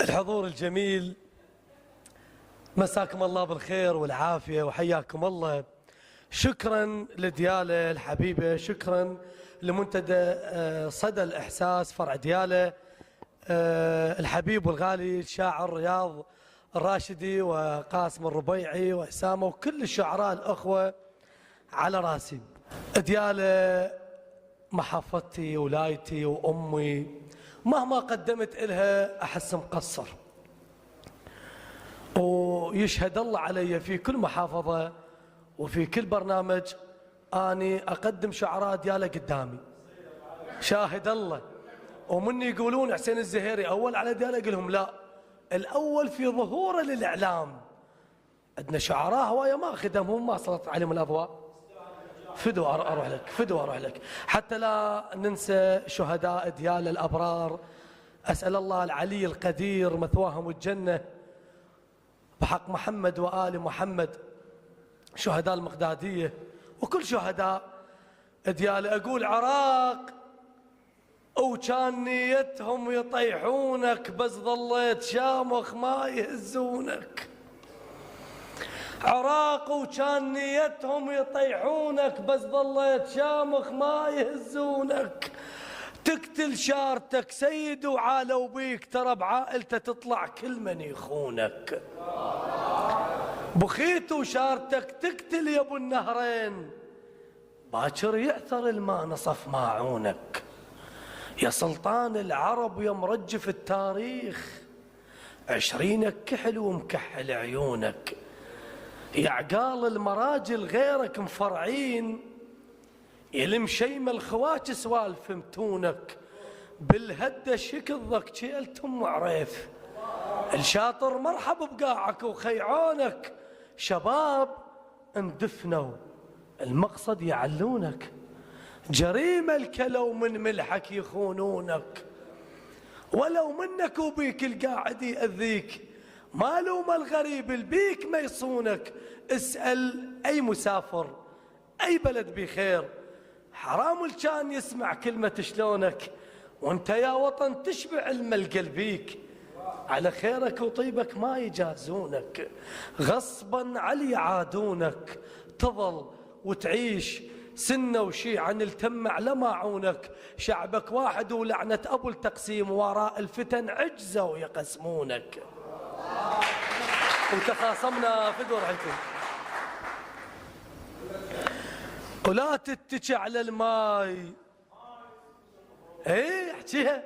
الحضور الجميل، مساكم الله بالخير والعافية وحياكم الله. شكرا لديالة الحبيبة، شكرا لمنتدى صدى الإحساس فرع ديالة الحبيب والغالي الشاعر رياض الراشدي وقاسم الربيعي وأسامة وكل الشعراء الأخوة على راسي. ديالة محافظتي ولايتي وأمي، مهما قدمت إلها أحس مقصر، ويشهد الله علي في كل محافظة وفي كل برنامج أني أقدم شعراء ديالة قدامي، شاهد الله. ومن يقولون حسين الزهيري أول على ديالة، أقول لهم لا، الأول في ظهوره للإعلام. عندنا شعراء هواية ما خدمهم، ما سلطت عليهم الأضواء. فدوا أروح لك، فدوا أروح لك، حتى لا ننسى شهداء ديالة الأبرار. أسأل الله العلي القدير مثواهم الجنة بحق محمد وآل محمد، شهداء المقدادية وكل شهداء ديالة. أقول عراق وكان نيتهم يطيحونك، بس ظليت شامخ ما يهزونك. عراق وكان نيتهم يطيحونك، بس ظليت شامخ ما يهزونك. تقتل شارتك سيد وعالوا بيك، ترى بعائلته تطلع كل من يخونك. بخيت وشارتك تقتل يا ابو النهرين، باكر يعثر الماء نصف ماعونك. يا سلطان العرب يا مرجف التاريخ، 20 كحل ومكحل عيونك. يا عقال المراجل غيرك مفرعين، يا المشيمة الخواج سوالف متونك. بالهدة شكل ضك شيلتم وعريف، الشاطر مرحب بقاعك وخيعونك. شباب اندفنوا المقصد يعلونك، جريمة الكلو من ملحك يخونونك. ولو منك وبيك القاعد يأذيك، ما لوم الغريب البيك ما يصونك. اسأل أي مسافر أي بلد بخير، حرام كان يسمع كلمة شلونك. وانت يا وطن تشبع الملقى بيك، على خيرك وطيبك ما يجازونك. غصبا علي يعادونك، تظل وتعيش سنة وشيعا التم على معونك. شعبك واحد ولعنة أبو التقسيم، وراء الفتن عجزوا يقسمونك. وتخاصمنا في دورعكم، ولا تتكي على الماي. ايه احكيها،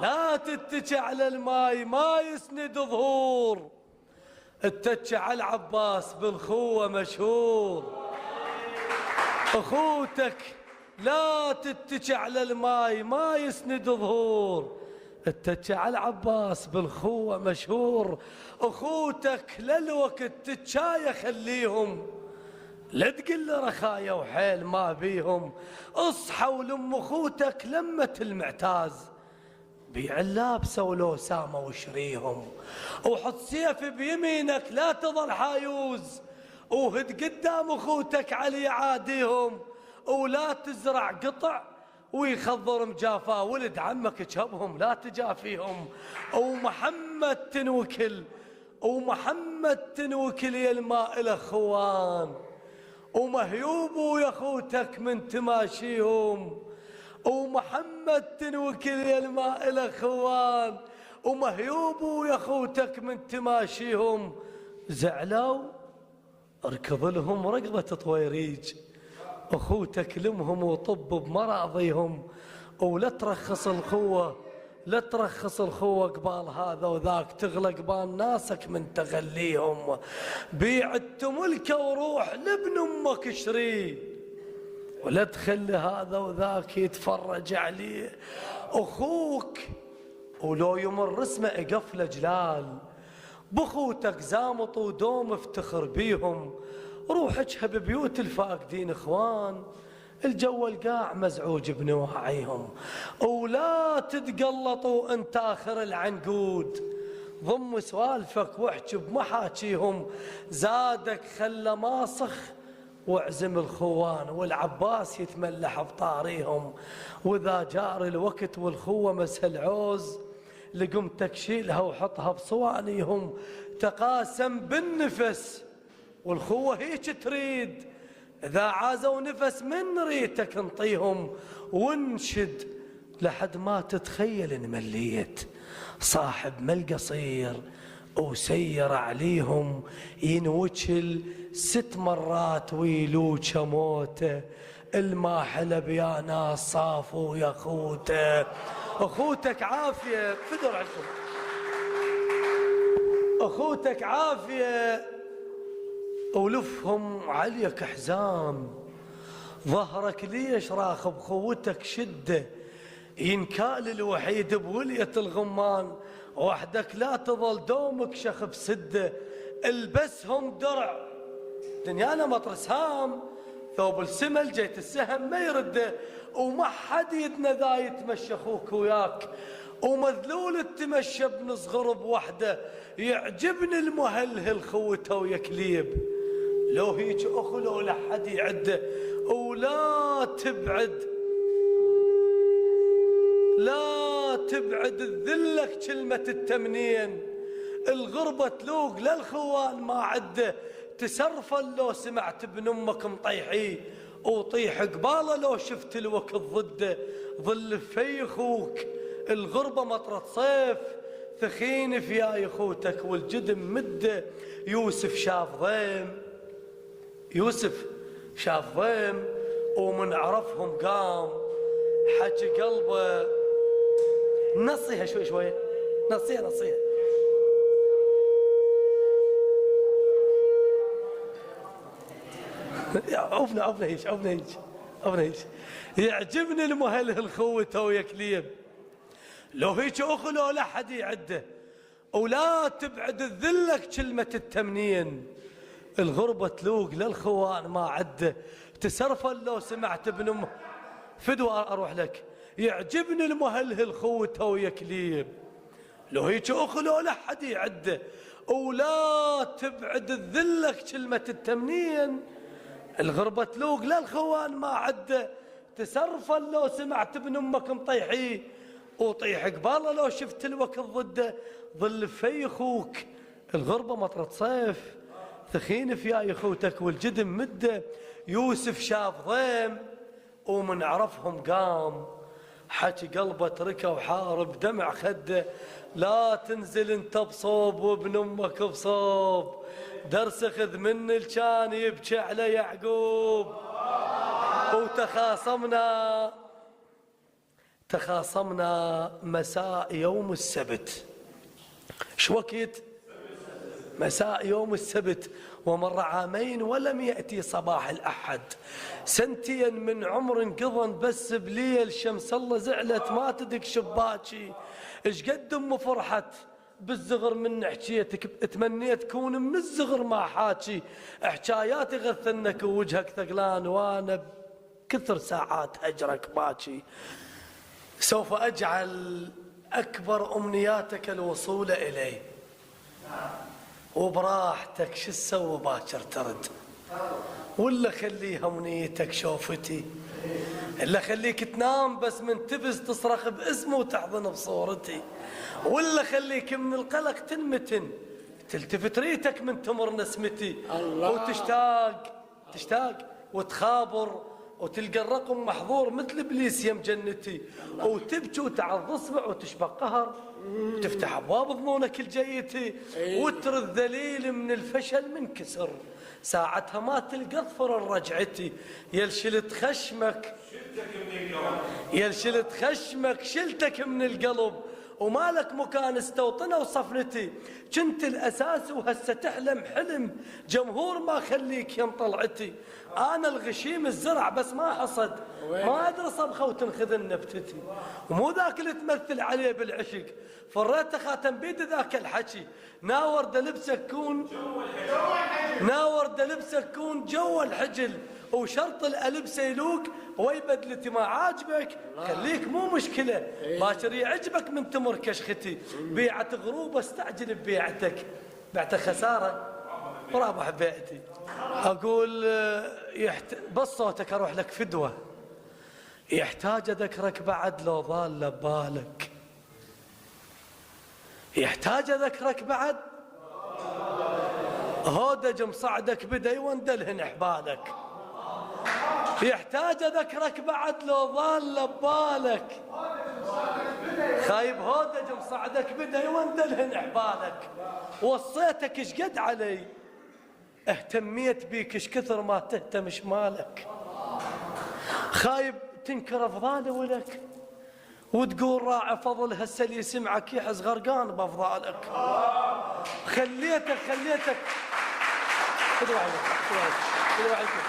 لا تتكي على الماي ما يسند ظهور. اتكي على العباس بالخوة مشهور. اخوتك لا تتكي على الماي ما يسند ظهور. اتكي على العباس بالخوة مشهور. اخوتك للوقت تتشاية خليهم، لا تقل رخايا وحيل ما بيهم. اصحى ولم اخوتك لمة المعتاز، بيع اللابسة ولو سامة وشريهم. وحط سيف بيمينك لا تظل حايوز، وهد قدام اخوتك علي عاديهم. ولا تزرع قطع ويخضر مجافاه، ولد عمك جابهم لا تجافيهم. ومحمد تنوكل، ومحمد تنوكل يا الماء الاخوان، ومهيوب يا اخوتك من تماشيهم. ومحمد تنوكل يا الماء الاخوان، ومهيوب يا اخوتك من تماشيهم. زعلوا اركض لهم ركضة طويريج، اخوتك لمهم وطب بمراضيهم. ولا ترخص الخوة، لا ترخص الخوة قبال هذا وذاك، تغلى قبال ناسك من تغليهم. بيع التملكة وروح لابن امك اشريه، ولا تخلي هذا وذاك يتفرج عليه. اخوك ولو يمر اسمه قفله جلال، بخوتك زامط ودوم افتخر بيهم. روح اجهب بيوت الفاقدين اخوان، الجو القاع مزعوج بنواعيهم. ولا تتقلطوا انت اخر العنقود، ضم سوالفك واحكي بمحاكيهم. زادك خلى ماسخ واعزم الخوان، والعباس يتملح بطاريهم. واذا جار الوقت والخوة مسه العوز، لقمتك شيلها وحطها بصوانيهم. تقاسم بالنفس والخوة هيك تريد، إذا عازوا نفس من ريتك انطيهم. وانشد لحد ما تتخيل ان مليت، صاحب مل قصير وسير عليهم، ينوجل 6 مرات ويلوج موته. الماحلة بيا ناس صافوا يا خوته. اخوتك عافية فدر عليكم، اخوتك عافية ولفهم عليك حزام. ظهرك ليش راخ بخوتك شدة، ينكال الوحيد بولية الغمان. وحدك لا تظل دومك شخب سدة، البسهم درع دنيانا مطر سهام. ثوب السمل جيت السهم ما يرده، وما حد يدنا ذا يتمشى اخوك وياك. ومذلول التمشى ابن صغر بوحده، يعجبني المهلهل خوته ويكليب. لو هيك اخو لو لحد يعده، ولا تبعد لا تبعد تذلك كلمة التمنين. الغربة تلوق للخوان ما عده، تسرفل لو سمعت ابن امك مطيحي، وطيح قباله لو شفت الوقت ضده. ظل في اخوك الغربة مطرة صيف، ثخين في يا اخوتك والجدم مده. يوسف شاف ضيم، يوسف شاف ضيم ومن عرفهم قام، حكي قلبه. نصيها شوي شوي، نصيها عفنا هيك. يعجبني المهلهل خوته ويكليب. لو هيك اخو لو لا حد يعده، ولا تبعد تذلك كلمة التمنين. الغربة تلوق للخوان ما عده، تسرفل لو سمعت ابن امه فدوى اروح لك. يعجبني المهلهل خوته ويكليب. لو هيك اخو لو لا حد يعده، ولا تبعد تذلك كلمة التمنين. الغربة تلوق للخوان ما عده، تسرفل لو سمعت ابن امك مطيحي، وطيح قباله لو شفت الوقت ضده. ظل في اخوك الغربة مطرة صيف، ثخين في يا اخوتك والجدم مده. يوسف شاف ضيم ومن عرفهم قام، حكي قلبه تركه وحارب دمع خده. لا تنزل انت بصوب وابن امك بصوب، درس خذ من الكان يبكي على يعقوب. تخاصمنا مساء يوم السبت. شو وقت؟ مساء يوم السبت. ومر 2 عام ولم يأتي صباح الأحد. 2 سنين من عمر انقضن بس بليل شمس الله زعلت ما تدق شباكي. ايش قد ام فرحت بالزغر من حكيتك، تمنيت كون من الزغر ما حاكي. حكاياتي غثنك ووجهك ثقلان، وانا كثر ساعات هجرك باكي. سوف اجعل اكبر امنياتك الوصول الي، وبراحتك شو تسوي باكر ترد. ولا خليها امنيتك شوفتي، الا خليك تنام بس من تبز تصرخ باسمه وتحضن بصورتي. ولا خليك من القلق تنمتن، تلتفت ريتك من تمر نسمتي. وتشتاق وتخابر وتلقى الرقم محظور مثل ابليس يم جنتي. وتبكي وتعض اصبع وتشبق قهر، وتفتح ابواب ظنونك الجيتي. وتر الذليل من الفشل منكسر، ساعتها ما تلقى اظفر رجعتي. يلشلت خشمك شلتك من القلب، ومالك مكان استوطنه وصفنتي. كنت الاساس وهسه تحلم حلم، جمهور ما خليك يم طلعتي. انا الغشيم الزرع بس ما حصد، ما ادري صبخه وتنخذ نبتتي. ومو ذاك اللي تمثل عليه بالعشق، فريت خاتم بيد ذاك الحكي. ناور دلبسك كون جوا الحجل، وشرط الألبسة يلوك ويبدلتي ما عاجبك خليك مو مشكلة. باكر يعجبك من تمر كشختي، بيعة غروب استعجل ببيعتك. بعت خسارة ورابح بيعتي. أقول بس صوتك أروح لك فدوة، يحتاج أذكرك بعد لو ضال ببالك. يحتاج أذكرك بعد؟ هودج مصعدك بدي واندلهن حبالك. يحتاج أذكرك بعد لو ضال ببالك. خايب هودج مصعدك بدي واندلهن حبالك. وصيتك ايش قد علي، اهتميت بيك ايش كثر ما تهتم شمالك. خايب تنكر افضالي ولك وتقول راعي فضل هسه اللي يسمعك يحز غرقان بافضالك. خليتك خذوا وعيكم.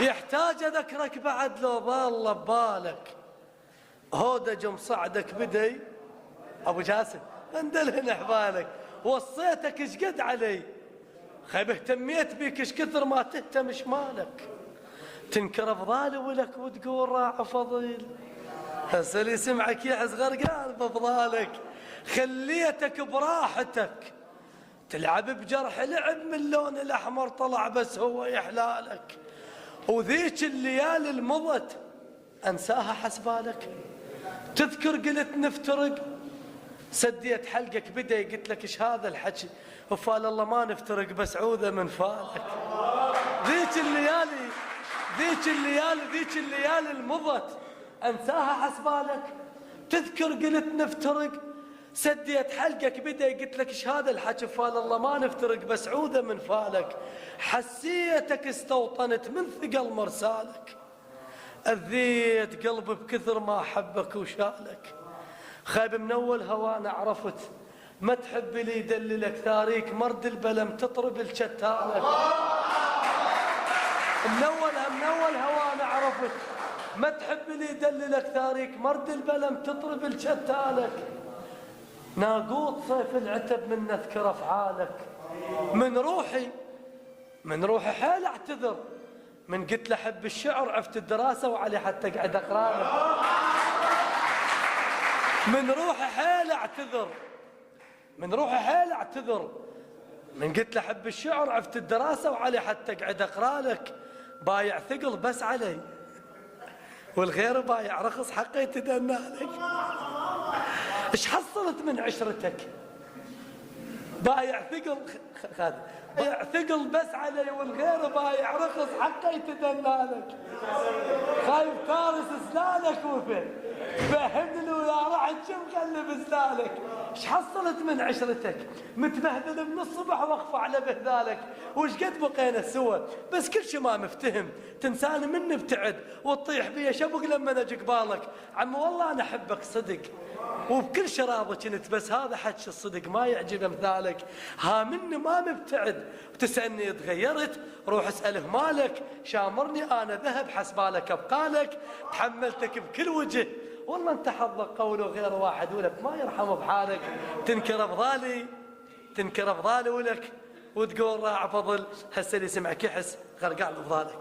يحتاج اذكرك بعد لو ضال ببالك. هودج مصعدك بدي ابو جاسم اندلهن حبالك. وصيتك ايش قد علي، خيب اهتميت بيك ايش كثر ما تهتم شمالك. تنكر افضالي ولك وتقول راعي فضل هسه اللي سمعك يحز غرقان بافضالك. خليتك براحتك تلعب بجرح لعب من اللون الاحمر طلع بس هو يحلالك. وذيك الليالي المضت انساها حسبالك. تذكر قلت نفترق سديت حلقك بدي قلت لك ايش هذا الحكي وفال الله ما نفترق بس عوذه من فالك. ذيك الليالي المضت انساها حسبالك. تذكر قلت نفترق سديت حلقك بدي قلت لك ايش هذا الحكي فال الله ما نفترق بس عوذه من فالك. حسيتك استوطنت من ثقل مرسالك. اذيت قلبي بكثر ما حبك وشالك. خايب من اول هوانا عرفت ما تحب لي يدللك ثاريك مرد البلم تطرب الشتالك. من اول هوانا عرفت ما تحب لي يدللك ثاريك مرد البلم تطرب الشتالك. ناقوط صيف العتب من نذكر افعالك. من روحي حيل اعتذر من قلت له احب الشعر عفت الدراسه وعلي حتى قاعد اقرا لك. من روحي حيل اعتذر من قلت له احب الشعر عفت الدراسه وعلي حتى قاعد اقرا لك. بايع ثقل بس علي والغير بايع رخص حقي يتدنى لك. ايش حصلت من عشرتك؟ بايع ثقل بس علي والغير بايع رخص حقي يتدنى لك. خايف كارس سلالك وفي فهمني ويا رعد شم قلب سلالك. ايش حصلت من عشرتك؟ متبهدل من الصبح واخفى على بهذالك. وش قد بقينا سوا بس كل شي ما مفتهم تنساني مني ابتعد وتطيح بي شبق لما نجي قبالك. عم والله انا احبك صدق وبكل شراضه كنت بس هذا حكي الصدق ما يعجب امثالك. ها مني ما مبتعد وتسألني تغيرت روح اسأله مالك. شامرني انا ذهب حسبالك ابقالك. تحملتك بكل وجه والله انت حظك قوله غير واحد ولك ما يرحم بحالك. تنكر افضالي ولك وتقول راع فضل هسه اللي سمعك يحس غرقان بفضالك.